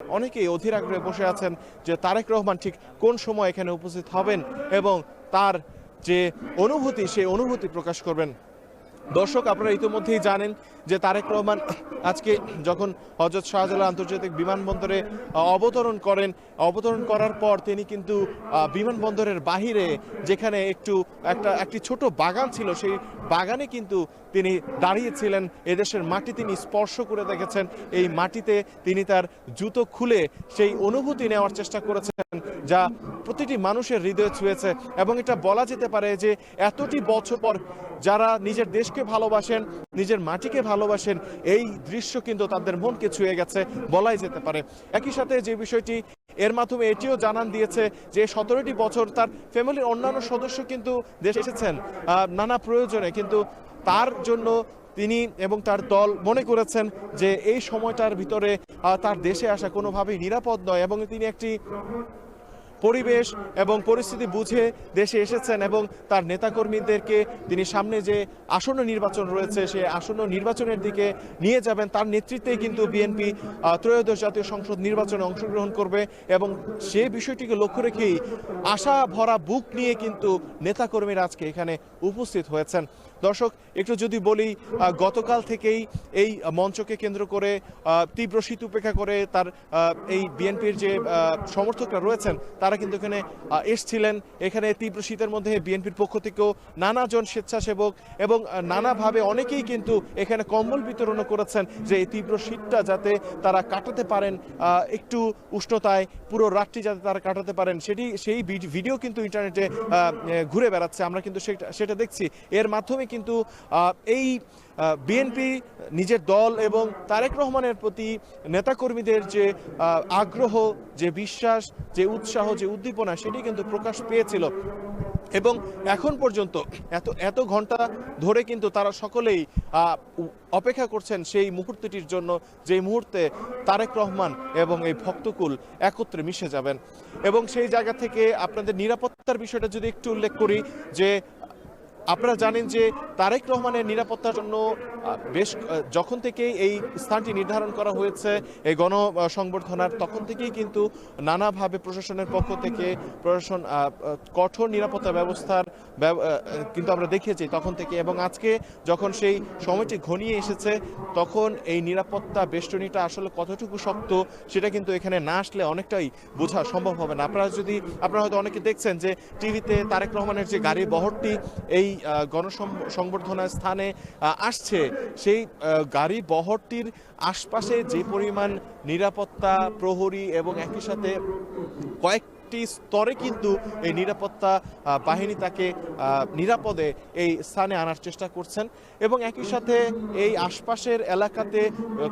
অনেকেই অধীর আগ্রহে বসে আছেন যে তারেক রহমান ঠিক কোন সময় এখানে উপস্থিত হবেন এবং তার যে অনুভূতি সেই অনুভূতি প্রকাশ করবেন। দর্শক, আপনারা ইতিমধ্যেই জানেন যে তারেক রহমান আজকে যখন হযরত শাহজালাল আন্তর্জাতিক বিমানবন্দরে অবতরণ করার পর তিনি কিন্তু বিমানবন্দরের বাহিরে যেখানে একটি ছোট বাগান ছিল, সেই বাগানে কিন্তু তিনি দাঁড়িয়েছিলেন। এদেশের মাটি তিনি স্পর্শ করে দেখেছেন, এই মাটিতে তিনি তার জুতো খুলে সেই অনুভূতি নেওয়ার চেষ্টা করেছেন যা প্রতিটি মানুষের হৃদয়ে ছুঁয়েছে। এবং এটা বলা যেতে পারে যে এতটি বছর পর যারা নিজের দেশকে ভালোবাসেন, নিজের মাটিকে ভালোবাসেন, এই দৃশ্য কিন্তু তাদের মনকে ছুঁয়ে গেছে বলাই যেতে পারে। একই সাথে যে বিষয়টি এর মাধ্যমে এটিও জানান দিয়েছে যে 17টি বছর তার ফ্যামিলির অন্যান্য সদস্য কিন্তু দেশে এসেছেন নানা প্রয়োজনে, কিন্তু তার জন্য তিনি এবং তার দল মনে করেছেন যে এই সময়টার ভিতরে তার দেশে আসা কোনোভাবেই নিরাপদ নয় এবং তিনি একটি পরিবেশ এবং পরিস্থিতি বুঝে দেশে এসেছেন এবং তার নেতাকর্মীদেরকে তিনি সামনে যে আসন্ন নির্বাচন রয়েছে সেই আসন্ন নির্বাচনের দিকে নিয়ে যাবেন। তার নেতৃত্বেই কিন্তু বিএনপি ত্রয়োদশ জাতীয় সংসদ নির্বাচনে অংশগ্রহণ করবে এবং সেই বিষয়টিকে লক্ষ্য রেখেই আশা ভরা বুক নিয়ে কিন্তু নেতাকর্মীরা আজকে এখানে উপস্থিত হয়েছেন। দর্শক, একটু যদি বলি, গতকাল থেকেই এই মঞ্চকে কেন্দ্র করে তীব্র শীত উপেক্ষা করে তার এই বিএনপির যে সমর্থকরা রয়েছেন তারা কিন্তু এখানে এসছিলেন। এখানে তীব্র শীতের মধ্যে বিএনপির পক্ষ থেকেও নানাজন স্বেচ্ছাসেবক এবং নানাভাবে অনেকেই কিন্তু এখানে কম্বল বিতরণ করেছেন যে এই তীব্র শীতটা যাতে তারা কাটাতে পারেন, একটু উষ্ণতায় পুরো রাতটি যাতে তারা কাটাতে পারেন সেই ভিডিও কিন্তু ইন্টারনেটে ঘুরে বেড়াচ্ছে। আমরা কিন্তু সেটা দেখছি। এর মাধ্যমে কিন্তু এই বিএনপি নিজের দল এবং তারেক রহমানের প্রতি নেতাকর্মীদের যে আগ্রহ, যে বিশ্বাস, যে উৎসাহ, যে উদ্দীপনা সেটি কিন্তু প্রকাশ পেয়েছিল। এবং এখন পর্যন্ত এত ঘন্টা ধরে কিন্তু তারা সকলেই অপেক্ষা করছেন সেই মুহূর্তটির জন্য, যেই মুহূর্তে তারেক রহমান এবং এই ভক্তকুল একত্রে মিশে যাবেন। এবং সেই জায়গা থেকে আপনাদের নিরাপত্তার বিষয়টা যদি একটু উল্লেখ করি, যে আপনারা জানেন যে তারেক রহমানের নিরাপত্তার জন্য যখন থেকে এই স্থানটি নির্ধারণ করা হয়েছে এই গণসংবর্ধনার, তখন থেকেই কিন্তু নানাভাবে প্রশাসনের পক্ষ থেকে প্রশাসন কঠোর নিরাপত্তা ব্যবস্থার কিন্তু আমরা দেখেছি তখন থেকে। এবং আজকে যখন সেই সময়টি ঘনিয়ে এসেছে তখন এই নিরাপত্তা বেষ্টনীটা আসলে কতটুকু শক্ত সেটা কিন্তু এখানে না আসলে অনেকটাই বোঝা সম্ভব হবে না। আপনারা হয়তো অনেকে দেখছেন যে টিভিতে তারেক রহমানের যে গাড়ি বহরটি এই গণসংবর্ধনার স্থানে আসছে, সেই গাড়ি বহরটির আশপাশে যে পরিমাণ নিরাপত্তা প্রহরী এবং একই সাথে কয়েকটি স্তরে কিন্তু এই নিরাপত্তা বাহিনী তাকে নিরাপদে এই স্থানে আনার চেষ্টা করছেন এবং একই সাথে এই আশপাশের এলাকাতে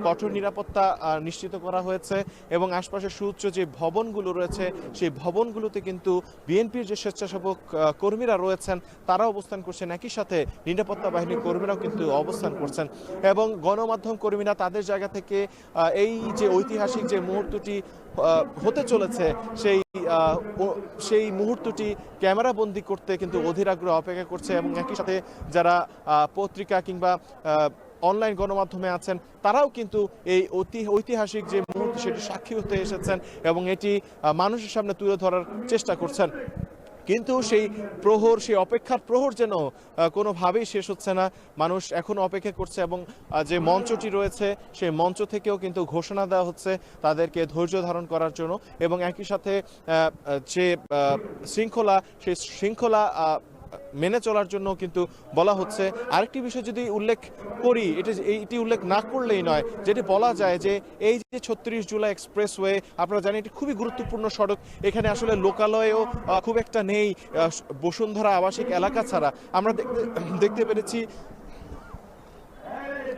কঠোর নিরাপত্তা নিশ্চিত করা হয়েছে এবং আশপাশের সুউচ্চ যে ভবনগুলো রয়েছে সেই ভবনগুলোতে কিন্তু বিএনপির যে স্বেচ্ছাসেবক কর্মীরা রয়েছেন তারা অবস্থান করছেন, একই সাথে নিরাপত্তা বাহিনীর কর্মীরাও কিন্তু অবস্থান করছেন এবং গণমাধ্যম কর্মীরা তাদের জায়গা থেকে এই যে ঐতিহাসিক যে মুহূর্তটি হতে চলেছে সেই মুহূর্তটি ক্যামেরা বন্দি করতে কিন্তু অধীর আগ্রহ অপেক্ষা করছে এবং একই সাথে যারা পত্রিকা কিংবা অনলাইন গণমাধ্যমে আছেন তারাও কিন্তু এই ঐতিহাসিক যে মুহূর্ত সেটি সাক্ষী হতে এসেছেন এবং এটি মানুষের সামনে তুলে ধরার চেষ্টা করছেন। কিন্তু সেই অপেক্ষার প্রহর যেন কোনোভাবেই শেষ হচ্ছে না। মানুষ এখনো অপেক্ষা করছে এবং যে মঞ্চটি রয়েছে সেই মঞ্চ থেকেও কিন্তু ঘোষণা দেওয়া হচ্ছে তাদেরকে ধৈর্য ধারণ করার জন্য এবং একই সাথে যে শৃঙ্খলা সেই শৃঙ্খলা মেনে চলার জন্য কিন্তু বলা হচ্ছে। আরেকটি বিষয় যদি উল্লেখ করি, এটি উল্লেখ না করলেই নয়, যেটি বলা যায় যে এই যে 36 জুলাই এক্সপ্রেসওয়ে, আপনারা জানেন এটি খুবই গুরুত্বপূর্ণ সড়ক। এখানে আসলে লোকালয়েও খুব একটা নেই বসুন্ধরা আবাসিক এলাকা ছাড়া। আমরা দেখতে পেরেছি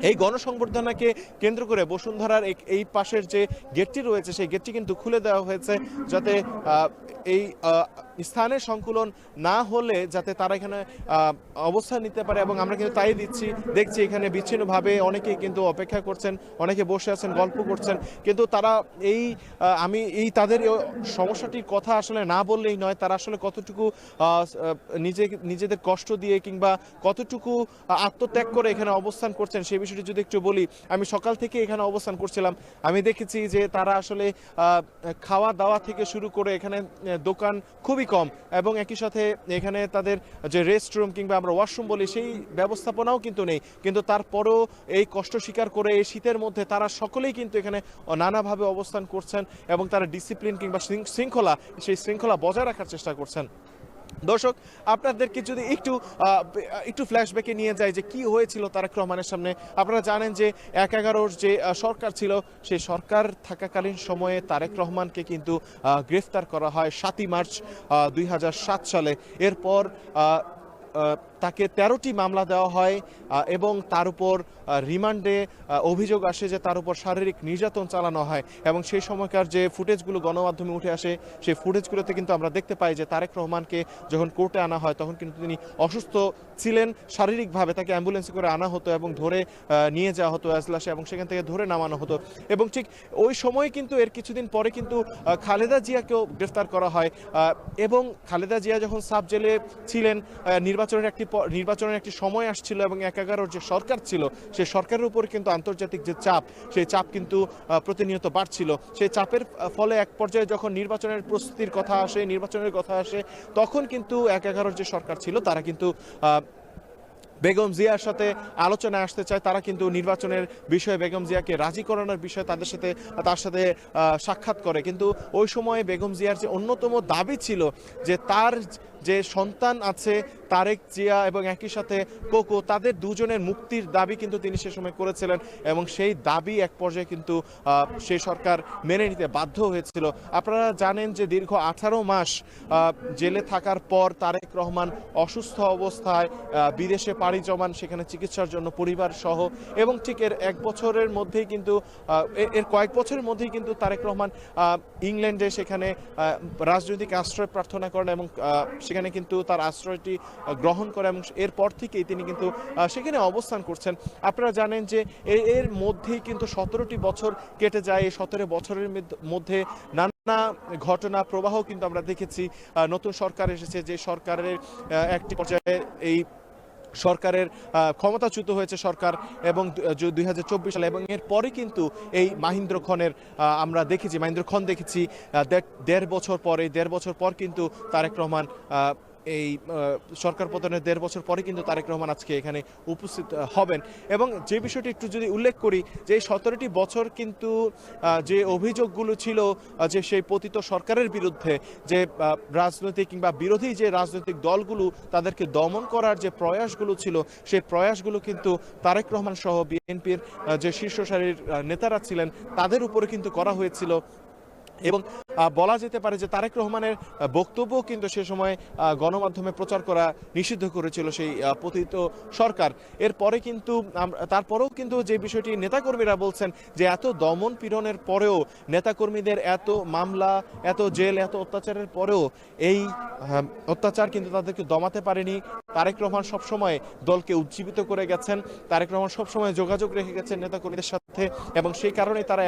এই গণসংবর্ধনাকে কেন্দ্র করে বসুন্ধরার এই পাশের যে গেটটি রয়েছে সেই গেটটি কিন্তু খুলে দেওয়া হয়েছে যাতে এই স্থানের সংকুলন না হলে যাতে তারা এখানে অবস্থান নিতে পারে, এবং আমরা কিন্তু তাই দেখছি এখানে বিচ্ছিন্নভাবে অনেকেই কিন্তু অপেক্ষা করছেন, অনেকে বসে আছেন, গল্প করছেন, কিন্তু তারা আমি তাদের সমস্যাটির কথা আসলে না বললেই নয়। তারা আসলে কতটুকু নিজেদের কষ্ট দিয়ে কিংবা কতটুকু আত্মত্যাগ করে এখানে অবস্থান করছেন সেই বিষয়টি যদি একটু বলি। আমি সকাল থেকে এখানে অবস্থান করছিলাম, আমি দেখেছি যে তারা আসলে খাওয়া দাওয়া থেকে শুরু করে এখানে দোকান খুবই কম, এবং একই সাথে এখানে তাদের যে রেস্টরুম কিংবা আমরা ওয়াশরুম বলি সেই ব্যবস্থাপনাও কিন্তু নেই। কিন্তু তারপরও এই কষ্ট স্বীকার করে এই শীতের মধ্যে তারা সকলেই কিন্তু এখানে নানাভাবে অবস্থান করছেন, এবং তারা ডিসিপ্লিন কিংবা সেই শৃঙ্খলা বজায় রাখার চেষ্টা করছেন। দর্শক, আপনাদেরকে যদি একটু ফ্ল্যাশব্যাকে নিয়ে যায় যে কি হয়েছিল তারেক রহমানের সামনে। আপনারা জানেন যে ১/১১ যে সরকার ছিল, সেই সরকার থাকাকালীন সময়ে তারেক রহমানকে কিন্তু গ্রেফতার করা হয় ৭ই মার্চ ২০০৭ সালে। এরপর তাকে ১৩টি মামলা দেওয়া হয়, এবং তার উপর রিমান্ডে অভিযোগ আসে যে তার উপর শারীরিক নির্যাতন চালানো হয়। এবং সেই সময়কার যে ফুটেজগুলো গণমাধ্যমে উঠে আসে, সেই ফুটেজগুলোতে কিন্তু আমরা দেখতে পাই যে তারেক রহমানকে যখন কোর্টে আনা হয় তখন কিন্তু তিনি অসুস্থ ছিলেন শারীরিকভাবে। তাকে অ্যাম্বুলেন্সে করে আনা হতো এবং ধরে নিয়ে যাওয়া হতো এজলাসে, এবং সেখান থেকে ধরে নামানো হতো। এবং ঠিক ওই সময় কিন্তু এর কিছুদিন পরে কিন্তু খালেদা জিয়াকেও গ্রেফতার করা হয়, এবং খালেদা জিয়া যখন সাব জেলে ছিলেন, নির্বাচনের একটি সময় আসছিল, এবং ১/১১ যে সরকার ছিল সেই সরকারের উপর কিন্তু আন্তর্জাতিক যে চাপ, সেই চাপ কিন্তু প্রতিনিয়ত বাড়ছিল। সেই চাপের ফলে এক পর্যায়ে যখন নির্বাচনের প্রস্তুতির কথা আসে, নির্বাচনের কথা আসে, তখন কিন্তু ১/১১ যে সরকার ছিল তারা কিন্তু বেগম জিয়ার সাথে আলোচনায় আসতে চায়। তারা কিন্তু নির্বাচনের বিষয়ে বেগম জিয়াকে রাজি করানোর বিষয়ে তার সাথে সাক্ষাৎ করে। কিন্তু ওই সময়ে বেগম জিয়ার যে অন্যতম দাবি ছিল যে তার যে সন্তান আছে তারেক জিয়া এবং একই সাথে কোকো, তাদের দুজনের মুক্তির দাবি কিন্তু তিনি সে সময় করেছিলেন, এবং সেই দাবি এক পর্যায়ে কিন্তু সেই সরকার মেনে নিতে বাধ্য হয়েছিল। আপনারা জানেন যে দীর্ঘ 18 মাস জেলে থাকার পর তারেক রহমান অসুস্থ অবস্থায় বিদেশে পাড়ি জমান, সেখানে চিকিৎসার জন্য পরিবার সহ, এবং ঠিক এর কয়েক বছরের মধ্যেই কিন্তু তারেক রহমান ইংল্যান্ডে সেখানে রাজনৈতিক আশ্রয় প্রার্থনা করেন, এবং সেখানে কিন্তু তার আশ্রয়টি গ্রহণ করে, এবং এরপর থেকেই তিনি কিন্তু সেখানে অবস্থান করছেন। আপনারা জানেন যে এর মধ্যেই কিন্তু 17টি বছর কেটে যায়। এই 17 বছরের মধ্যে নানা ঘটনা প্রবাহ কিন্তু আমরা দেখেছি। নতুন সরকার এসেছে, যে সরকারের একটি পর্যায়ে এই সরকারের ক্ষমতাচ্যুত হয়েছে সরকার, এবং ২০২৪ সালে, এবং এরপরে কিন্তু এই মাহিন্দ্র খন দেখেছি ১.৫ বছর পর কিন্তু তারেক রহমান এই সরকার পতনের ১.৫ বছর পরে কিন্তু তারেক রহমান আজকে এখানে উপস্থিত হবেন। এবং যে বিষয়টি একটু যদি উল্লেখ করি, যে এই 17টি বছর কিন্তু যে অভিযোগগুলো ছিল যে সেই পতিত সরকারের বিরুদ্ধে, যে রাজনৈতিক কিংবা বিরোধী যে রাজনৈতিক দলগুলো তাদেরকে দমন করার যে প্রয়াসগুলো ছিল, সেই প্রয়াসগুলো কিন্তু তারেক রহমান সহ বিএনপির যে শীর্ষ সারির নেতারা ছিলেন তাদের উপরে কিন্তু করা হয়েছিল। এবং বলা যেতে পারে যে তারেক রহমানের বক্তব্য কিন্তু সে সময় গণমাধ্যমে প্রচার করা নিষিদ্ধ করেছিল সেই পতিত সরকার। এরপরে কিন্তু তারপরেও কিন্তু যে বিষয়টি নেতাকর্মীরা বলছেন যে এত দমন পীড়নের পরেও, নেতাকর্মীদের এত মামলা, এত জেল, এত অত্যাচারের পরেও এই অত্যাচার কিন্তু তাদেরকে দমাতে পারেনি। তারেক রহমান সবসময় দলকে উজ্জীবিত করে গেছেন, তারেক রহমান সবসময় যোগাযোগ রেখে গেছেন নেতাকর্মীদের সাথে, এবং সেই কারণে তারা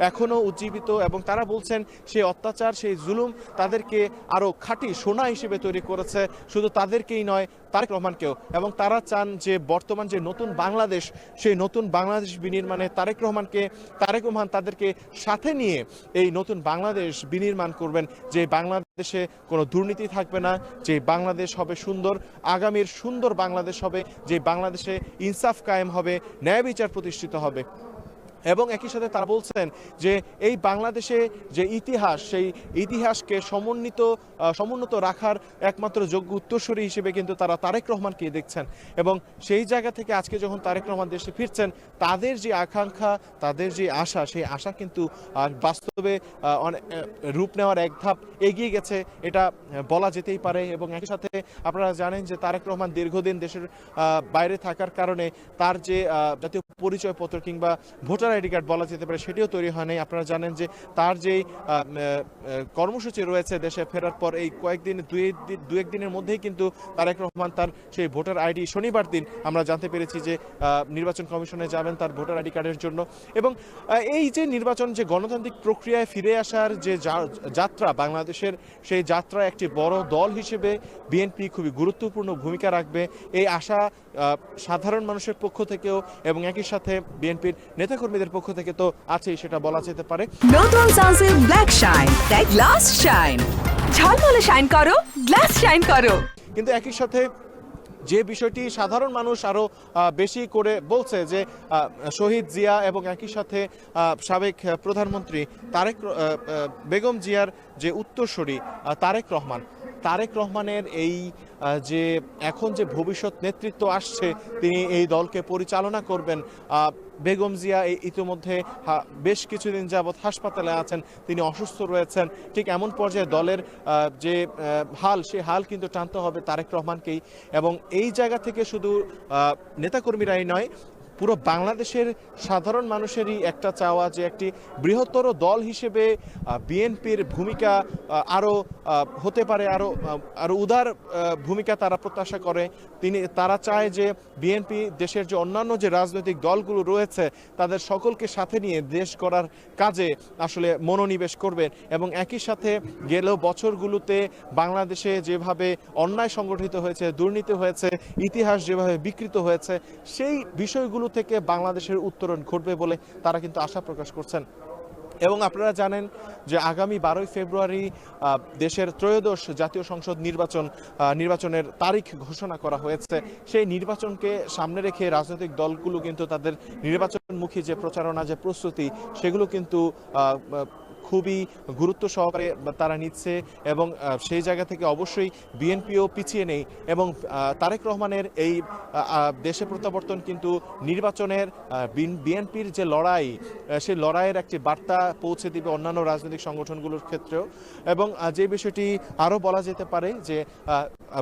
এখনো উজ্জীবিত। এবং তারা বলছেন সেই অত্যাচার, সেই জুলুম তাদেরকে আরো খাঁটি সোনা হিসেবে তৈরি করেছে, শুধু তাদেরকেই নয়, তারেক রহমানকেও। এবং তারা চান যে বর্তমান যে নতুন বাংলাদেশ, সেই নতুন বাংলাদেশ বিনির্মাণে তারেক রহমান তাদেরকে সাথে নিয়ে এই নতুন বাংলাদেশ বিনির্মাণ করবেন, যে বাংলাদেশে কোনো দুর্নীতি থাকবে না, যে বাংলাদেশ হবে সুন্দর, আগামীর সুন্দর বাংলাদেশ হবে, যে বাংলাদেশে ইনসাফ কায়েম হবে, ন্যায় বিচার প্রতিষ্ঠিত হবে। এবং একই সাথে তারা বলছেন যে এই বাংলাদেশে যে ইতিহাস, সেই ইতিহাসকে সমুন্নত রাখার একমাত্র যোগ্য উত্তরসূরি হিসেবে কিন্তু তারা তারেক রহমানকে দেখছেন। এবং সেই জায়গা থেকে আজকে যখন তারেক রহমান দেশে ফিরছেন, তাদের যে আকাঙ্ক্ষা, তাদের যে আশা, সেই আশা কিন্তু বাস্তবে রূপ নেওয়ার এক ধাপ এগিয়ে গেছে, এটা বলা যেতেই পারে। এবং একই সাথে আপনারা জানেন যে তারেক রহমান দীর্ঘদিন দেশের বাইরে থাকার কারণে তার যে জাতীয় পরিচয়পত্র কিংবা ভোটার ভোটার আইডি কার্ড বলা যেতে পারে সেটিও তৈরি হয় নাই। আপনারা জানেন যে তার যেই কর্মসূচি রয়েছে দেশে ফেরার পর এই কয়েকদিন দু এক দিনের মধ্যেই কিন্তু তারেক রহমান তার সেই ভোটার আইডি শনিবার দিন আমরা জানতে পেরেছি যে নির্বাচন কমিশনে যাবেন তার ভোটার আইডি কার্ডের জন্য। এবং এই যে নির্বাচন যে গণতান্ত্রিক প্রক্রিয়ায় ফিরে আসার যে যাত্রা বাংলাদেশের, সেই যাত্রা একটি বড় দল হিসেবে বিএনপি খুবই গুরুত্বপূর্ণ ভূমিকা রাখবে এই আশা সাধারণ মানুষের পক্ষ থেকেও এবং একই সাথে বিএনপির নেতাকর্মীদের পক্ষ থেকে তো আছেই, সেটা বলা যেতে পারে। নতুন সানসিল্ক ব্ল্যাক শাইন, তাই গ্লাস শাইন, ঝলমলে শাইন করো, গ্লাস শাইন করো। কিন্তু একই সাথে যে বিষয়টি সাধারণ মানুষ আরো বেশি করে বলছে যে শহীদ জিয়া এবং একই সাথে সাবেক প্রধানমন্ত্রী বেগম জিয়ার যে উত্তরসূরি তারেক রহমানের এই যে এখন যে ভবিষ্যৎ নেতৃত্ব আসছে, তিনি এই দলকে পরিচালনা করবেন। বেগম জিয়া ইতিমধ্যে বেশ কিছুদিন যাবৎ হাসপাতালে আছেন, তিনি অসুস্থ রয়েছেন। ঠিক এমন পর্যায়ে দলের যে সেই হাল কিন্তু টানতে হবে তারেক রহমানকেই। এবং এই জায়গা থেকে শুধু নেতাকর্মীরাই নয়, পুরো বাংলাদেশের সাধারণ মানুষেরই একটা চাওয়া যে একটি বৃহত্তর দল হিসেবে বিএনপির ভূমিকা আরও হতে পারে, আরও উদার ভূমিকা তারা প্রত্যাশা করে। তারা চায় যে বিএনপি দেশের যে অন্যান্য যে রাজনৈতিক দলগুলো রয়েছে তাদের সকলকে সাথে নিয়ে দেশ গড়ার কাজে আসলে মনোনিবেশ করবেন। এবং একই সাথে গেলেও বছরগুলোতে বাংলাদেশে যেভাবে অন্যায় সংগঠিত হয়েছে, দুর্নীতি হয়েছে, ইতিহাস যেভাবে বিকৃত হয়েছে, সেই বিষয়গুলো থেকে বাংলাদেশের উত্তরণ ঘটবে বলে তারা কিন্তু আশা প্রকাশ করছেন। এবং আপনারা জানেন যে আগামী 12ই ফেব্রুয়ারি দেশের ত্রয়োদশ জাতীয় সংসদ নির্বাচনের তারিখ ঘোষণা করা হয়েছে। সেই নির্বাচনকে সামনে রেখে রাজনৈতিক দলগুলো কিন্তু তাদের নির্বাচনমুখী যে প্রচারণা, যে প্রস্তুতি, সেগুলো কিন্তু খুবই গুরুত্ব সহকারে তারা নিচ্ছে। এবং সেই জায়গা থেকে অবশ্যই বিএনপিও পিছিয়ে নেই। এবং তারেক রহমানের এই দেশে প্রত্যাবর্তন কিন্তু নির্বাচনের বিএনপির যে লড়াই, সেই লড়াইয়ের একটি বার্তা পৌঁছে দিবে অন্যান্য রাজনৈতিক সংগঠনগুলোর ক্ষেত্রেও। এবং যে বিষয়টি আরও বলা যেতে পারে যে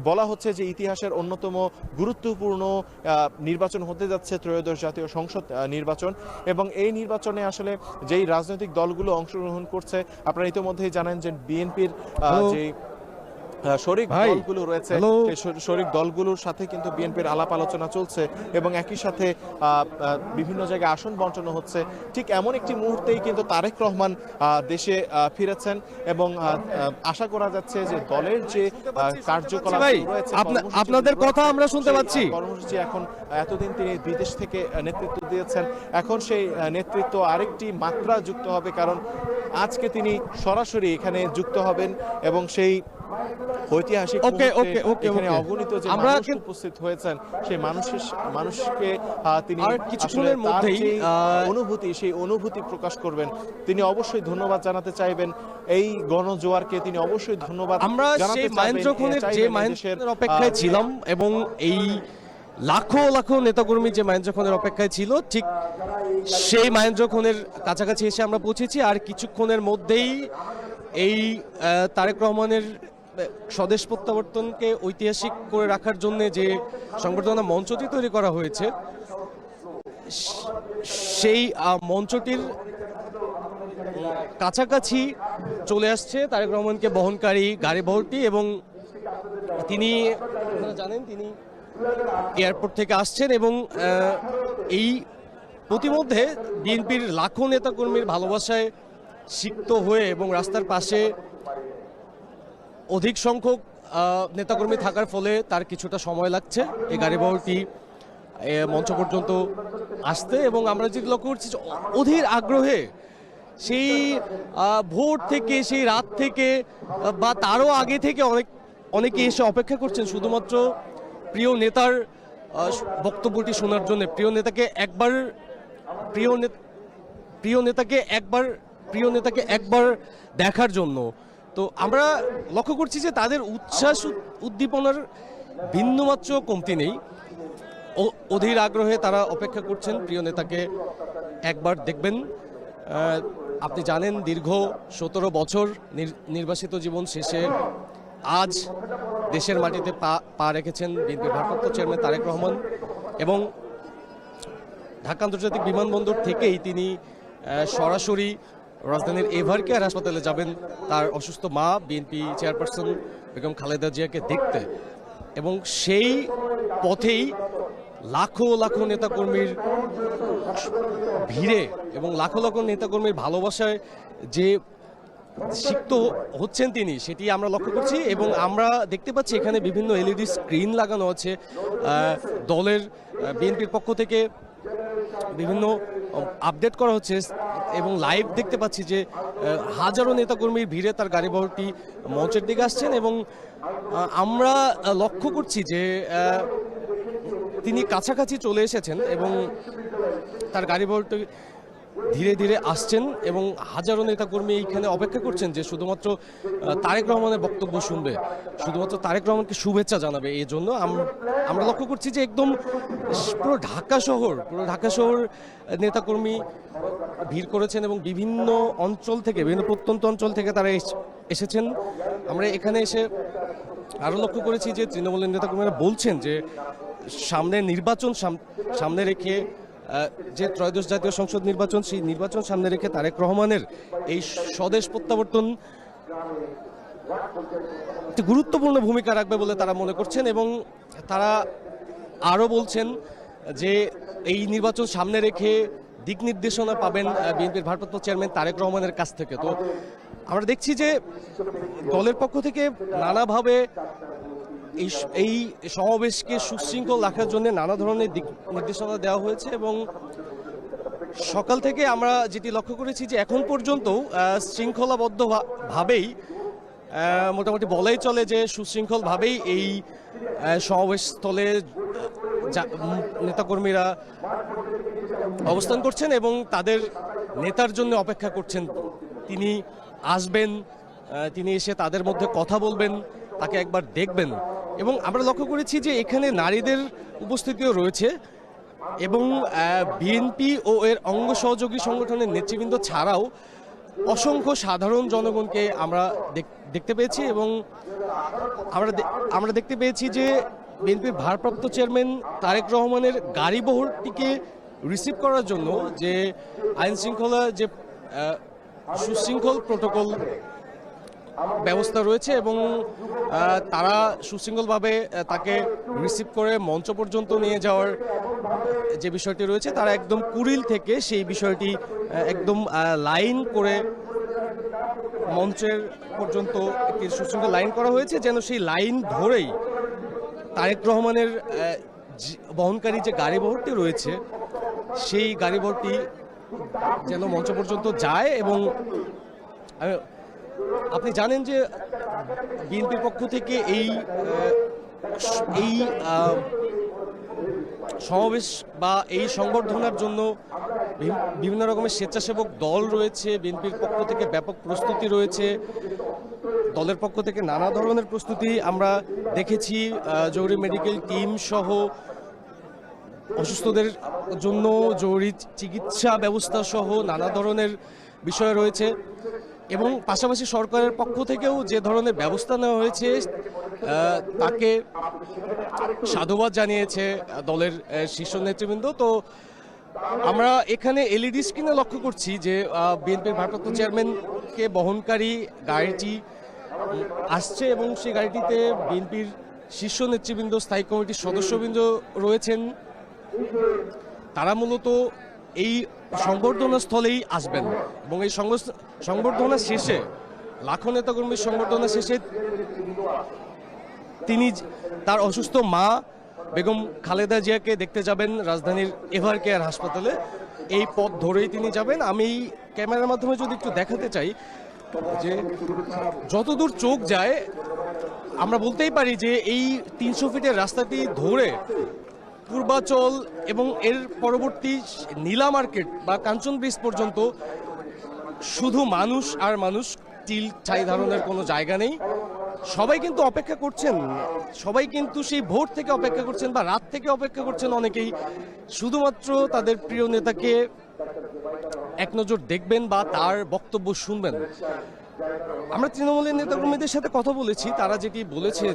বলা হচ্ছে যে ইতিহাসের অন্যতম গুরুত্বপূর্ণ নির্বাচন হতে যাচ্ছে ত্রয়োদশ জাতীয় সংসদ নির্বাচন। এবং এই নির্বাচনে আসলে যেই রাজনৈতিক দলগুলো অংশগ্রহণ করছে, আপনারা ইতিমধ্যেই জানেন যে বিএনপির যে শরিক দলগুলো রয়েছে, শরিক দলগুলোর সাথে কিন্তু বিএনপির আলাপ আলোচনা চলছে এবং একই সাথে বিভিন্ন জায়গায় আসন বণ্টন হচ্ছে। ঠিক এমন একটি মুহূর্তেই কিন্তু তারেক রহমান দেশে ফিরেছেন এবং আশা করা যাচ্ছে যে দলের যে কার্যকলাপ রয়েছে, আপনাদের কথা আমরা শুনতে পাচ্ছি, কর্মসূচি এখন এতদিন তিনি বিদেশ থেকে নেতৃত্ব দিয়েছেন, এখন সেই নেতৃত্ব আরেকটি মাত্রা যুক্ত হবে, কারণ আজকে তিনি সরাসরি এখানে যুক্ত হবেন এবং সেই ঐতিহাসিক এখানে অগণিত যে মানুষ উপস্থিত হয়েছেন, সেই মানুষকে তিনি কিছুক্ষণের মধ্যেই সেই অনুভূতি প্রকাশ করবেন। তিনি অবশ্যই ধন্যবাদ জানাতে চাইবেন এই গণজোয়ারকে, তিনি অবশ্যই ধন্যবাদ আমরা সেই মাহেন্দ্র অপেক্ষায় ছিলাম এবং এই লাখো লাখো নেতাকর্মী যে মাহেন্দ্র খানের অপেক্ষায় ছিল, ঠিক সেই মাহেন্দ্র খানের কাছাকাছি এসে আমরা পৌঁছেছি। আর কিছুক্ষণের মধ্যেই এই তারেক রহমানের স্বদেশ প্রত্যাবর্তনকে ঐতিহাসিক করে রাখার জন্য যে সংবর্ধনা মঞ্চটি তৈরি করা হয়েছে, সেই মঞ্চটির কাছাকাছি চলে আসছে তারেক রহমানকে বহনকারী গাড়ি বহরটি। এবং তিনি, আপনারা জানেন, তিনি এয়ারপোর্ট থেকে আসছেন এবং এই প্রতিমধ্যে বিএনপির লাখো নেতাকর্মীর ভালোবাসায় সিক্ত হয়ে এবং রাস্তার পাশে অধিক সংখ্যক নেতাকর্মী থাকার ফলে তার কিছুটা সময় লাগছে এই গাড়িবহরটি মঞ্চ পর্যন্ত আসতে। এবং আমরা যেটি লক্ষ্য করছি অধীর আগ্রহে সেই ভোর থেকে, সেই রাত থেকে বা তারও আগে থেকে অনেকে এসে অপেক্ষা করছেন শুধুমাত্র প্রিয় নেতার বক্তব্যটি শোনার জন্য, প্রিয় নেতাকে একবার দেখার জন্য। তো আমরা লক্ষ্য করছি যে তাদের উচ্ছ্বাস উদ্দীপনার বিন্দুমাত্র কমতি নেই। অধীর আগ্রহে তারা অপেক্ষা করছেন প্রিয় নেতাকে একবার দেখবেন। আপনি জানেন, দীর্ঘ 17 বছর নির্বাসিত জীবন শেষে আজ দেশের মাটিতে পা রেখেছেন বিএনপির ভারপ্রাপ্ত চেয়ারম্যান তারেক রহমান। এবং ঢাকা আন্তর্জাতিক বিমানবন্দর থেকেই তিনি সরাসরি রাজধানীর এভার কেয়ার হাসপাতালে যাবেন তার অসুস্থ মা বিএনপি চেয়ারপারসন বেগম খালেদা জিয়াকে দেখতে, এবং সেই পথেই লাখো লাখো নেতাকর্মীর ভিড়ে এবং লাখো লাখো নেতাকর্মীর ভালোবাসায় যে সিক্ত হচ্ছেন তিনি, সেটি আমরা লক্ষ্য করছি। এবং আমরা দেখতে পাচ্ছি এখানে বিভিন্ন এলইডি স্ক্রিন লাগানো আছে, দলের বিএনপির পক্ষ থেকে বিভিন্ন আপডেট করা হচ্ছে এবং লাইভ দেখতে পাচ্ছি যে হাজারো নেতাকর্মীর ভিড়ে তার গাড়িবহরটি মঞ্চের দিকে আসছেন। এবং আমরা লক্ষ্য করছি যে তিনি কাছাকাছি চলে এসেছেন এবং তার গাড়িবহরটি ধীরে ধীরে আসছেন এবং হাজারো নেতাকর্মী এইখানে অপেক্ষা করছেন যে শুধুমাত্র তারেক রহমানের বক্তব্য শুনবে, শুধুমাত্র তারেক রহমানকে শুভেচ্ছা জানাবে। এই জন্য আমরা লক্ষ্য করছি যে একদম পুরো ঢাকা শহর নেতাকর্মী ভিড় করেছেন এবং বিভিন্ন অঞ্চল থেকে, বিভিন্ন প্রত্যন্ত অঞ্চল থেকে তারা এসেছেন। আমরা এখানে এসে আরও লক্ষ্য করেছি যে তৃণমূলের নেতাকর্মীরা বলছেন যে সামনে নির্বাচন সামনে রেখে, যে ত্রয়োদশ জাতীয় সংসদ নির্বাচন, সেই নির্বাচন সামনে রেখে তারেক রহমানের এই স্বদেশ প্রত্যাবর্তন একটি গুরুত্বপূর্ণ ভূমিকা রাখবে বলে তারা মনে করছেন। এবং তারা আরও বলছেন যে এই নির্বাচন সামনে রেখে দিক নির্দেশনা পাবেন বিএনপির ভারপ্রাপ্ত চেয়ারম্যান তারেক রহমানের কাছ থেকে। তো আমরা দেখছি যে দলের পক্ষ থেকে নানাভাবে এই সমাবেশকে সুশৃঙ্খল রাখার জন্য নানা ধরনের দিক নির্দেশনা দেওয়া হয়েছে। এবং সকাল থেকে আমরা যেটি লক্ষ্য করেছি যে এখন পর্যন্ত শৃঙ্খলাবদ্ধভাবেই, মোটামুটি বলাই চলে যে সুশৃঙ্খলভাবেই এই সমাবেশস্থলে নেতাকর্মীরা অবস্থান করছেন এবং তাদের নেতার জন্য অপেক্ষা করছেন। তিনি আসবেন, তিনি এসে তাদের মধ্যে কথা বলবেন, তাকে একবার দেখবেন। এবং আমরা লক্ষ্য করেছি যে এখানে নারীদের উপস্থিতিও রয়েছে এবং বিএনপি ও এর অঙ্গ সহযোগী সংগঠনের নেতৃবৃন্দ ছাড়াও অসংখ্য সাধারণ জনগণকে আমরা দেখতে পেয়েছি। এবং আমরা দেখতে পেয়েছি যে বিএনপির ভারপ্রাপ্ত চেয়ারম্যান তারেক রহমানের গাড়িবহরটিকে রিসিভ করার জন্য যে আইন শৃঙ্খলা, যে সুশৃঙ্খল প্রোটোকল ব্যবস্থা রয়েছে এবং তারা সুশৃঙ্খলভাবে তাকে রিসিভ করে মঞ্চ পর্যন্ত নিয়ে যাওয়ার যে বিষয়টি রয়েছে, তারা একদম কুড়িল থেকে সেই বিষয়টি একদম লাইন করে মঞ্চের পর্যন্ত একটি সুশৃঙ্খল লাইন করা হয়েছে, যেন সেই লাইন ধরেই তারেক রহমানের বহনকারী যে গাড়িবহরটি রয়েছে সেই গাড়িবহরটি যেন মঞ্চ পর্যন্ত যায়। এবং আপনি জানেন যে বিএনপির পক্ষ থেকে এই সমাবেশ বা এই সংবর্ধনার জন্য বিভিন্ন রকমের স্বেচ্ছাসেবক দল রয়েছে। বিএনপির পক্ষ থেকে ব্যাপক প্রস্তুতি রয়েছে, দলের পক্ষ থেকে নানা ধরনের প্রস্তুতি আমরা দেখেছি। জরুরি মেডিকেল টিম সহ অসুস্থদের জন্য জরুরি চিকিৎসা ব্যবস্থা সহ নানা ধরনের বিষয় রয়েছে। এবং পাশাপাশি সরকারের পক্ষ থেকেও যে ধরনের ব্যবস্থা নেওয়া হয়েছে তাকে সাধুবাদ জানিয়েছে দলের শীর্ষ নেতৃবৃন্দ। তো আমরা এখানে এলইডি স্ক্রিনে লক্ষ্য করছি যে বিএনপির ভারপ্রাপ্ত চেয়ারম্যানকে বহনকারী গাড়িটি আসছে এবং সেই গাড়িটিতে বিএনপির শীর্ষ নেতৃবৃন্দ, স্থায়ী কমিটির সদস্যবৃন্দ রয়েছেন। তারা মূলত এই সংবর্ধনা স্থলেই আসবেন এবং এই সংবর্ধনা শেষে, লাখো নেতাকর্মীর সংবর্ধনা শেষে তিনি তার অসুস্থ মা বেগম খালেদা জিয়াকে দেখতে যাবেন রাজধানীর এভার কেয়ার হাসপাতালে। এই পথ ধরেই তিনি যাবেন। আমি ক্যামেরার মাধ্যমে যদি একটু দেখাতে চাই যে যতদূর চোখ যায় আমরা বলতেই পারি যে এই 300 ফিটের রাস্তাটি ধরে পূর্বাচল এবং এর পরবর্তী নীলা মার্কেট বা কাঞ্চন ব্রিজ পর্যন্ত শুধু মানুষ আর মানুষ, টিল ছাই ধারণের কোনো জায়গা নেই। সবাই কিন্তু অপেক্ষা করছেন, সবাই কিন্তু সেই ভোর থেকে অপেক্ষা করছেন বা রাত থেকে অপেক্ষা করছেন অনেকেই, শুধুমাত্র তাদের প্রিয় নেতাকে এক নজর দেখবেন বা তার বক্তব্য শুনবেন। আমরা তৃণমূলের নেতাকর্মীদের সাথে কথা বলেছি, তারা যেটি বলেছে,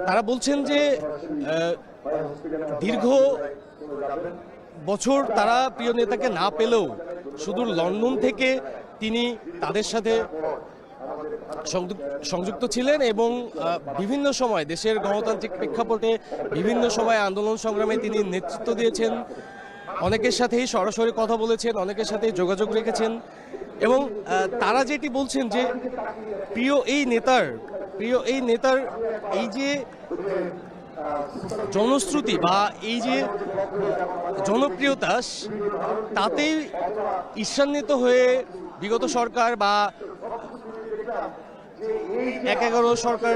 তারা বলছেন যে দীর্ঘ বছর তারা প্রিয় নেতাকে না পেলেও সুদূর লন্ডন থেকে তিনি তাদের সাথে সংযুক্ত ছিলেন এবং বিভিন্ন সময় দেশের গণতান্ত্রিক প্রেক্ষাপটে বিভিন্ন সময় আন্দোলন সংগ্রামে তিনি নেতৃত্ব দিয়েছেন, অনেকের সাথেই সরাসরি কথা বলেছেন, অনেকের সাথেই যোগাযোগ রেখেছেন এবং তারা যেটি বলছেন যে প্রিয় এই নেতার এই যে জনশ্রুতি বা এই যে জনপ্রিয়তা, তাতেই ঈর্ষান্বিত হয়ে বিগত সরকার বা ১/১১ সরকার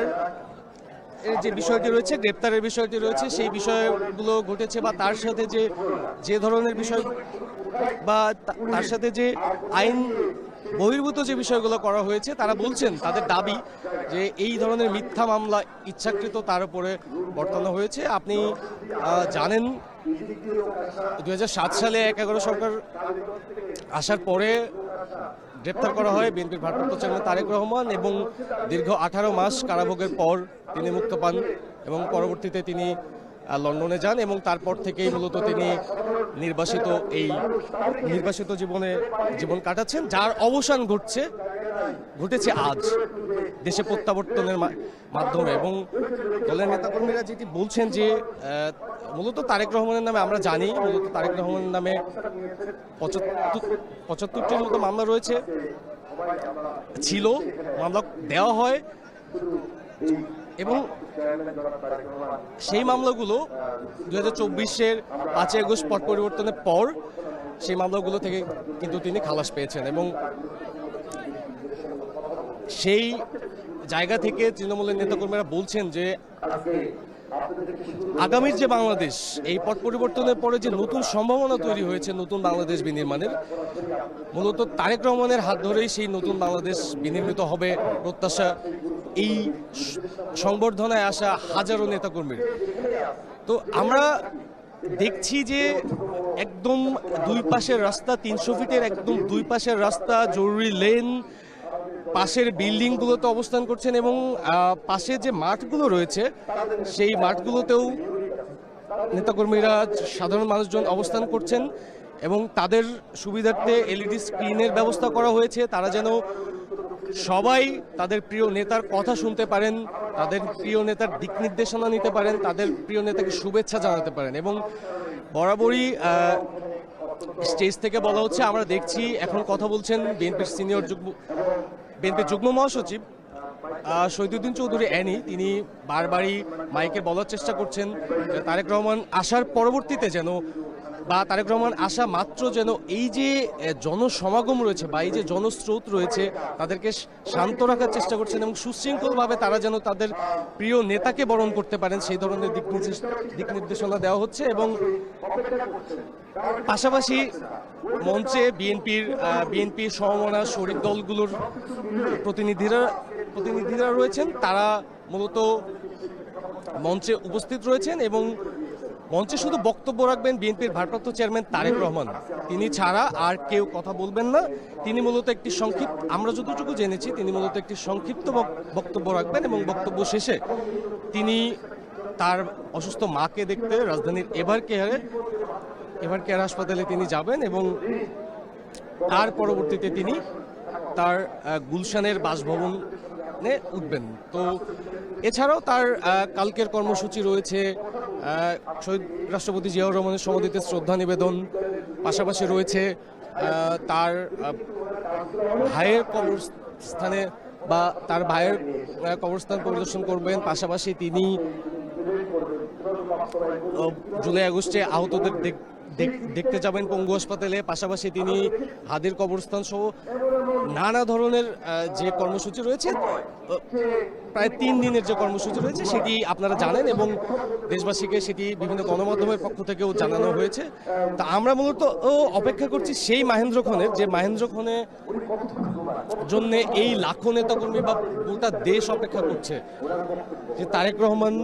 এর যে বিষয়টি রয়েছে, গ্রেপ্তারের বিষয়টি রয়েছে, সেই বিষয়গুলো ঘটেছে বা তার সাথে যে ধরনের বিষয় বা তার সাথে যে আইন বহির্ভূত যে বিষয়গুলো করা হয়েছে, তারা বলছেন তাদের দাবি যে এই ধরনের মিথ্যা মামলা ইচ্ছাকৃত তার উপরে বর্তানো হয়েছে। আপনি জানেন 2007 সালে ১/১১ সরকার আসার পরে গ্রেপ্তার করা হয় বিএনপির ভারপ্রাপ্ত চেয়ারম্যান তারেক রহমান এবং দীর্ঘ 18 মাস কারাভোগের পর তিনি মুক্ত পান এবং পরবর্তীতে তিনি লন্ডনে যান এবং তারপর থেকেই মূলত তিনি নির্বাসিত জীবন কাটাচ্ছেন, যার অবসান ঘটেছে আজ দেশে প্রত্যাবর্তনের মাধ্যমে। এবং দলের নেতাকর্মীরা যেটি বলছেন যে মূলত তারেক রহমানের নামে আমরা জানি, মূলত তারেক রহমানের নামে 75টির মতো মামলা রয়েছে, মামলা দেওয়া হয় এবং সেই মামলাগুলো 2024-এর 5 আগস্ট পট পরিবর্তনের পর সেই মামলাগুলো থেকে কিন্তু তিনি খালাস পেয়েছেন এবং সেই জায়গা থেকে তৃণমূলের নেতাকর্মীরা বলছেন যে আগামীর যে বাংলাদেশ, এই পট পরিবর্তনের পরে যে নতুন সম্ভাবনা তৈরি হয়েছে নতুন বাংলাদেশ বিনির্মাণের, মূলত তারেক রহমানের হাত ধরেই সেই নতুন বাংলাদেশ বিনির্মিত হবে প্রত্যাশা এই সংবর্ধনায় আসা হাজারো নেতাকর্মীর। তো আমরা দেখছি যে একদম দুই পাশের রাস্তা, 300 ফিটের একদম দুই পাশের রাস্তা, জরুরি লেন, পাশের বিল্ডিংগুলোতে অবস্থান করছেন এবং পাশে যে মাঠগুলো রয়েছে সেই মাঠগুলোতেও নেতাকর্মীরা, সাধারণ মানুষজন অবস্থান করছেন এবং তাদের সুবিধার্থে এলইডি স্ক্রিনের ব্যবস্থা করা হয়েছে, তারা যেন সবাই তাদের প্রিয় নেতার কথা শুনতে পারেন, তাদের প্রিয় নেতার দিক নির্দেশনা নিতে পারেন, তাদের প্রিয় নেতাকে শুভেচ্ছা জানাতে পারেন। এবং বরাবরই স্টেজ থেকে বলা হচ্ছে, আমরা দেখছি এখন কথা বলছেন বিএনপির যুগ্ম মহাসচিব শহীদুদ্দিন চৌধুরী অ্যানি, তিনি বারবারই মাইকে বলার চেষ্টা করছেন তারেক রহমান আসার পরবর্তীতে যেন বা তারেক রহমান আসা মাত্র যেন এই যে জনসমাগম রয়েছে বা এই যে জনস্রোত রয়েছে তাদেরকে শান্ত রাখার চেষ্টা করছেন এবং সুশৃঙ্খলভাবে তারা যেন তাদের প্রিয় নেতাকে বরণ করতে পারেন সেই ধরনের দিক নির্দেশনা দেওয়া হচ্ছে। এবং পাশাপাশি মঞ্চে বিএনপির সমমনা শরিক দলগুলোর প্রতিনিধিরা রয়েছেন, তারা মূলত মঞ্চে উপস্থিত রয়েছেন এবং মঞ্চে শুধু বক্তব্য রাখবেন বিএনপির ভারপ্রাপ্ত চেয়ারম্যান তারেক রহমান, তিনি ছাড়া আর কেউ কথা বলবেন না। তিনি মূলত আমরা যতটুকু জেনেছি তিনি মূলত একটি সংক্ষিপ্ত বক্তব্য রাখবেন এবং বক্তব্য শেষে তিনি তার অসুস্থ মাকে দেখতে রাজধানীর এভার কেয়ার হাসপাতালে তিনি যাবেন এবং তার পরবর্তীতে তিনি তার গুলশানের বাসভবনে উঠবেন। তো এছাড়াও তার কালকের কর্মসূচি রয়েছে শহীদ রাষ্ট্রপতি জিয়াউর রহমানের সমাধিতে শ্রদ্ধা নিবেদন, পাশাপাশি রয়েছে তার ভাইয়ের কবরস্থানে বা তার ভাইয়ের কবরস্থান পরিদর্শন করবেন, পাশাপাশি তিনি জুলাই আগস্টে আহতদের দেখতে যাবেন পঙ্গু হাসপাতালে, পাশাপাশি তিনি হাদির কবরস্থান সহ নানা ধরনের যে কর্মসূচি রয়েছে, প্রায় 3 দিনের যে কর্মসূচি রয়েছে সেটি আপনারা জানেন এবং দেশবাসীকে সেটি বিভিন্ন গণমাধ্যমের পক্ষ থেকেও জানানো হয়েছে। তা আমরা মূলত অপেক্ষা করছি সেই মাহেন্দ্রক্ষণের, যে মাহেন্দ্রক্ষণে জন্য এই লাখো নেতাকর্মী বা গোটা দেশ অপেক্ষা করছে যে তারেক রহমান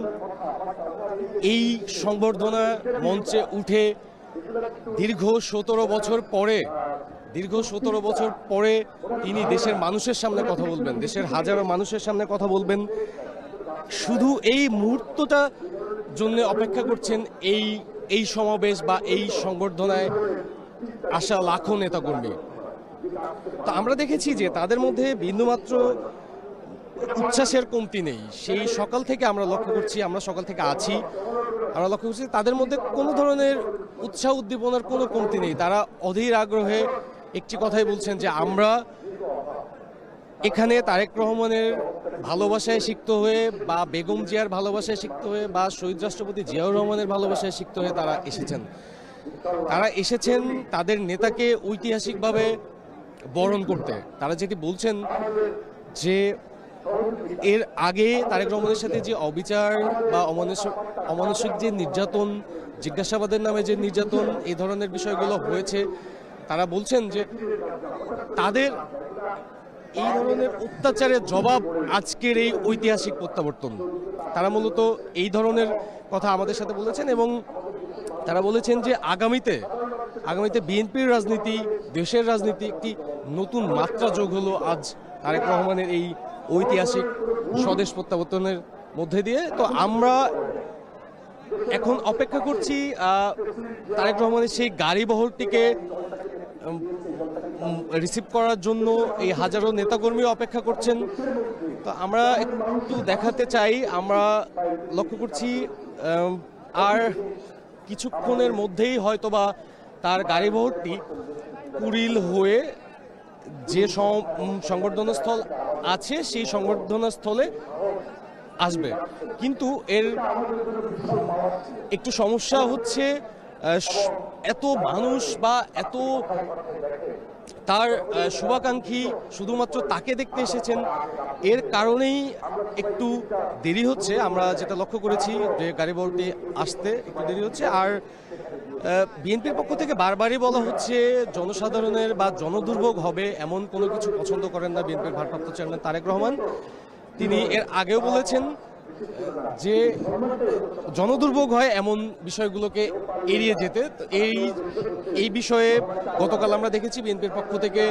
এই সংবর্ধনা মঞ্চে উঠে দীর্ঘ 17 বছর পরে তিনি দেশের মানুষের সামনে কথা বলবেন, দেশের হাজারো মানুষের সামনে কথা বলবেন। শুধু এই মুহূর্তটা জন্য অপেক্ষা করছেন এই এই সমাবেশ বা এই সংবর্ধনায় আসা লাখো নেতাকর্মী। তো আমরা দেখেছি যে তাদের মধ্যে বিন্দুমাত্র উচ্ছ্বাসের কমতি নেই। সেই সকাল থেকে আমরা লক্ষ্য করছি, আমরা সকাল থেকে আছি, আমরা লক্ষ্য করছি তাদের মধ্যে কোনো ধরনের উৎসাহ উদ্দীপনার কোনো কমতি নেই। তারা অধীর আগ্রহে একটি কথাই বলছেন যে আমরা এখানে তারেক রহমানের ভালোবাসায় সিক্ত হয়ে বা বেগম জিয়ার ভালোবাসায় সিক্ত হয়ে বা শহীদ রাষ্ট্রপতি জিয়াউর রহমানের ভালোবাসায় সিক্ত হয়ে তারা এসেছেন। তারা এসেছেন তাদের নেতাকে ঐতিহাসিকভাবে বরণ করতে। তারা যেটি বলছেন যে এর আগে তারেক রহমানের সাথে যে অবিচার বা অমানসিক যে নির্যাতন, জিজ্ঞাসাবাদের নামে যে নির্যাতন, এই ধরনের বিষয়গুলো হয়েছে, তারা বলছেন যে তাদের এই ধরনের অত্যাচারের জবাব আজকের এই ঐতিহাসিক প্রত্যাবর্তন। তারা মূলত এই ধরনের কথা আমাদের সাথে বলেছেন এবং তারা বলেছেন যে আগামীতে বিএনপির রাজনীতি, দেশের রাজনীতি একটি নতুন মাত্রা যোগ হলো আজ তারেক রহমানের এই ঐতিহাসিক স্বদেশ প্রত্যাবর্তনের মধ্যে দিয়ে। তো আমরা এখন অপেক্ষা করছি তারেক রহমানের সেই গাড়ি বহরটিকে রিসিভ করার জন্য এই হাজারো নেতাকর্মী অপেক্ষা করছেন। তো আমরা একটু দেখাতে চাই, আমরা লক্ষ্য করছি আর কিছুক্ষণের মধ্যেই হয়তোবা তার গাড়ি বহরটি কুড়িল হয়ে যে সংবর্ধনা স্থল আছে সেই সংবর্ধনা স্থলে আসবে। কিন্তু এর একটু সমস্যা হচ্ছে এত মানুষ বা এত তার শুভাকাঙ্ক্ষী শুধুমাত্র তাকে দেখতে এসেছেন, এর কারণেই একটু দেরি হচ্ছে। আমরা যেটা লক্ষ্য করেছি যে গাড়ি বহরটি আসতে একটু দেরি হচ্ছে। আর বিএনপির পক্ষ থেকে বারবারই বলা হচ্ছে জনসাধারণের বা জনদুর্ভোগ হবে এমন কোনো কিছু পছন্দ করেন না বিএনপির ভারপ্রাপ্ত চেয়ারম্যান তারেক রহমান। তিনি এর আগেও বলেছেন যে জনদুর্ভোগ হয় এমন বিষয়গুলোকে এড়িয়ে যেতে। এই বিষয়ে গতকাল আমরা দেখেছি বিএনপির পক্ষ থেকে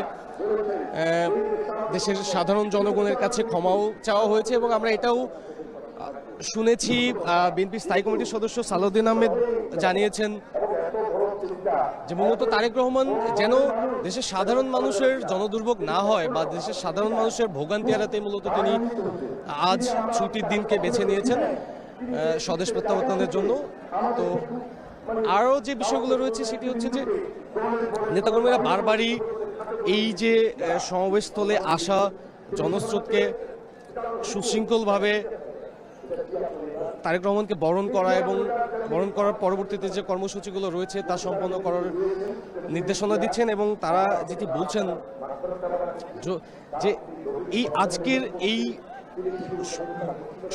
দেশের সাধারণ জনগণের কাছে ক্ষমাও চাওয়া হয়েছে এবং আমরা এটাও শুনেছি বিএনপি স্থায়ী কমিটির সদস্য সালাউদ্দিন আহমেদ জানিয়েছেন যে মূলত তারেক রহমান যেন দেশের সাধারণ মানুষের জনদুর্ভোগ না হয় বা দেশের সাধারণ মানুষের ভোগান্তি এড়াতে মূলত তিনি আজ ছুটির দিনকে বেছে নিয়েছেন স্বদেশ প্রত্যাবর্তনের জন্য। তো আরও যে বিষয়গুলো রয়েছে সেটি হচ্ছে যে নেতাকর্মীরা বারবারই এই যে সমাবেশস্থলে আসা জনস্রোতকে সুশৃঙ্খলভাবে তারেক রহমানকে বরণ করা এবং বরণ করার পরবর্তীতে যে কর্মসূচিগুলো রয়েছে তা সম্পন্ন করার নির্দেশনা দিচ্ছেন। এবং তারা যেটি বলছেন যে এই আজকের এই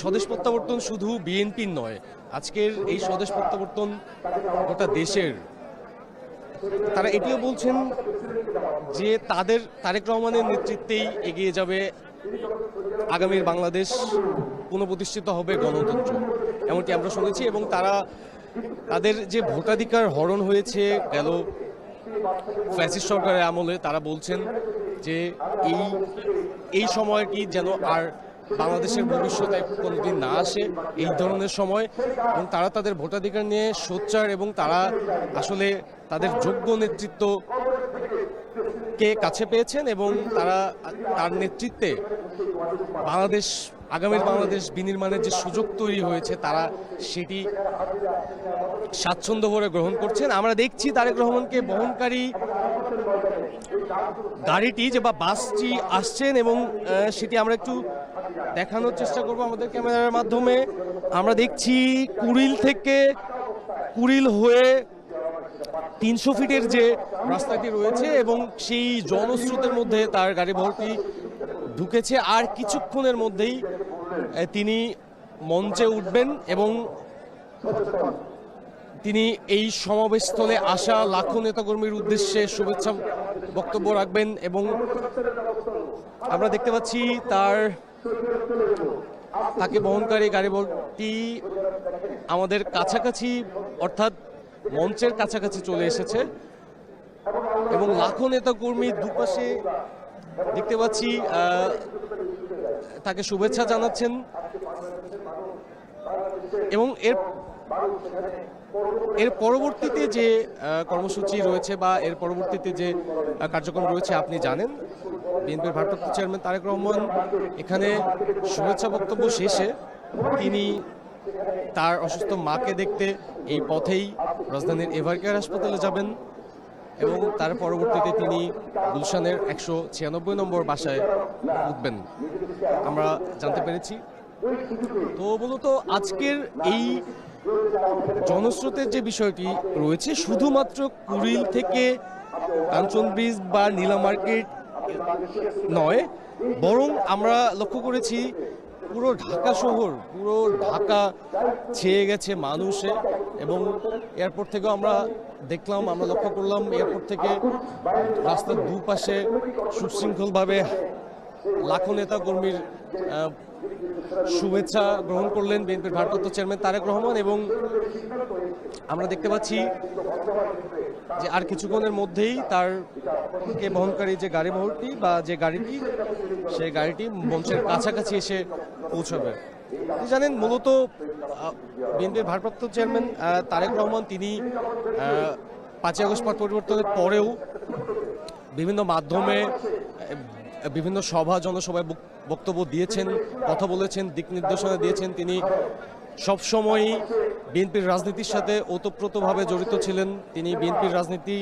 স্বদেশ প্রত্যাবর্তন শুধু বিএনপির নয়, আজকের এই স্বদেশ প্রত্যাবর্তন গোটা দেশের। তারা এটিও বলছেন যে তারেক রহমানের নেতৃত্বেই এগিয়ে যাবে আগামীর বাংলাদেশ, পুনঃপ্রতিষ্ঠিত হবে গণতন্ত্র, এমনটি আমরা শুনেছি। এবং তাদের যে ভোটাধিকার হরণ হয়েছে গেল ফ্যাসিস্ট সরকারের আমলে, তারা বলছেন যে এই সময়টি যেন আর বাংলাদেশের ভবিষ্যতে কোনোদিন না আসে এই ধরনের সময়। এবং তারা তাদের ভোটাধিকার নিয়ে সোচ্চার এবং তারা আসলে তাদের যোগ্য নেতৃত্বকে কাছে পেয়েছেন এবং তার নেতৃত্বে আগামীর বাংলাদেশ বিনির্মাণের যে সুযোগ তৈরি হয়েছে তারা সেটি স্বাচ্ছন্দ্য ভরে গ্রহণ করছেন। আমরা দেখছি তারেক রহমানকে বহনকারী গাড়িটি যে বা বাসটি আসছেন এবং সেটি আমরা একটু দেখানোর চেষ্টা করব আমাদের ক্যামেরার মাধ্যমে। আমরা দেখছি কুড়িল হয়ে 300 ফিটের যে রাস্তাটি রয়েছে এবং সেই জনস্রোতের মধ্যে তার গাড়ি বহরটি ঢুকেছে। আর কিছুক্ষণের মধ্যেই তিনি মঞ্চে উঠবেন এবং তিনি এই সমাবেশস্থলে আসা লাখো নেতাকর্মীর উদ্দেশ্যে শুভেচ্ছা বক্তব্য রাখবেন। এবং আমরা দেখতে পাচ্ছি তাকে বহনকারী গাড়ি বহরটি আমাদের কাছাকাছি অর্থাৎ মঞ্চের কাছাকাছি চলে এসেছে এবং লাখো নেতাকর্মী দুপাশে দেখতে পাচ্ছি তাকে শুভেচ্ছা জানাচ্ছেন। এবং এর পরবর্তীতে যে কর্মসূচি রয়েছে বা এর পরবর্তীতে যে কার্যক্রম রয়েছে আপনি জানেন, বিএনপির ভারপ্রাপ্ত চেয়ারম্যান তারেক রহমান এখানে শুভেচ্ছা বক্তব্য শেষে তিনি তার অসুস্থ মাকে দেখতে এই পথেই রাজধানীর এভারকেয়ার হাসপাতালে যাবেন এবং তার পরবর্তীতে তিনি গুলশানের 196 নম্বর বাসায় উঠবেন আমরা জানতে পেরেছি। তো মূলত আজকের এই জনস্রোতের যে বিষয়টি রয়েছে শুধুমাত্র কুড়িল থেকে কাঞ্চন ব্রিজ বা নীলা মার্কেট নয়, বরং আমরা লক্ষ্য করেছি পুরো ঢাকা শহর, পুরো ঢাকা ছেয়ে গেছে মানুষে। এবং এয়ারপোর্ট থেকেও আমরা দেখলাম, আমরা লক্ষ্য করলাম এয়ারপোর্ট থেকে রাস্তার দুপাশে সুশৃঙ্খলভাবে লাখো নেতা কর্মীর শুভেচ্ছা গ্রহণ করলেন বিএনপির ভারপ্রাপ্ত চেয়ারম্যান তারেক রহমান। এবং আমরা দেখতে পাচ্ছি যে আর কিছুক্ষণের মধ্যেই তার কে বহনকারী যে গাড়ি বহরটি বা যে গাড়িটি, সেই গাড়িটি মঞ্চের কাছাকাছি এসে পৌঁছাবে। জানেন, মূলত বিএনপির ভারপ্রাপ্ত চেয়ারম্যান তারেক রহমান তিনি 5ই আগস্ট পট পরিবর্তনের পরেও বিভিন্ন মাধ্যমে বিভিন্ন সভা জনসভায় বক্তব্য দিয়েছেন, কথা বলেছেন, দিক নির্দেশনা দিয়েছেন। তিনি সবসময়ই বিএনপির রাজনীতির সাথে ওতপ্রোতভাবে জড়িত ছিলেন। তিনি বিএনপির রাজনীতি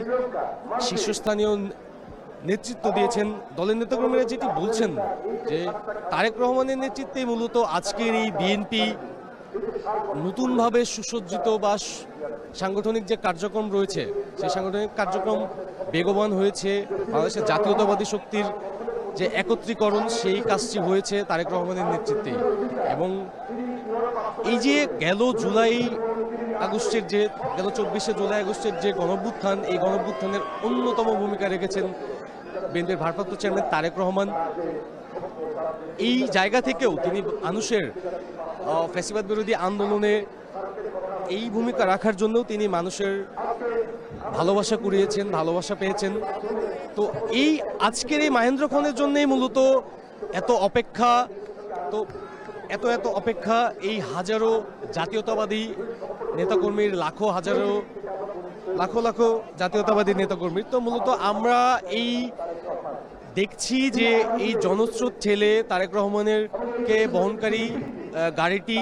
শীর্ষস্থানীয় নেতৃত্ব দিয়েছেন। দলের নেতাকর্মীরা যেটি বলছেন যে তারেক রহমানের নেতৃত্বে মূলত আজকের এই বিএনপি নতুনভাবে সুসজ্জিত বা সাংগঠনিক যে কার্যক্রম রয়েছে সেই সাংগঠনিক কার্যক্রম বেগবান হয়েছে। বাংলাদেশের জাতীয়তাবাদী শক্তির যে একত্রীকরণ সেই কাজটি হয়েছে তারেক রহমানের নেতৃত্বে। এবং এই যে গেল 24শে জুলাই আগস্টের যে গণঅভ্যুত্থান, এই গণঅভ্যুত্থানের অন্যতম ভূমিকা রেখেছেন বিএনপির ভারপ্রাপ্ত চেয়ারম্যান তারেক রহমান। এই জায়গা থেকেও তিনি মানুষের ফ্যাসিবাদ বিরোধী আন্দোলনে এই ভূমিকা রাখার জন্য তিনি মানুষের ভালোবাসা কুড়িয়েছেন, ভালোবাসা পেয়েছেন। তো এই আজকের এই মাহেন্দ্রক্ষণের জন্যই মূলত এত অপেক্ষা। তো এত অপেক্ষা এই হাজারো জাতীয়তাবাদী নেতাকর্মীর, লাখো জাতীয়তাবাদী নেতাকর্মীর। তো মূলত আমরা এই দেখছি যে এই জনস্রোত ঠেলে তারেক রহমানের কে বহনকারী গাড়িটি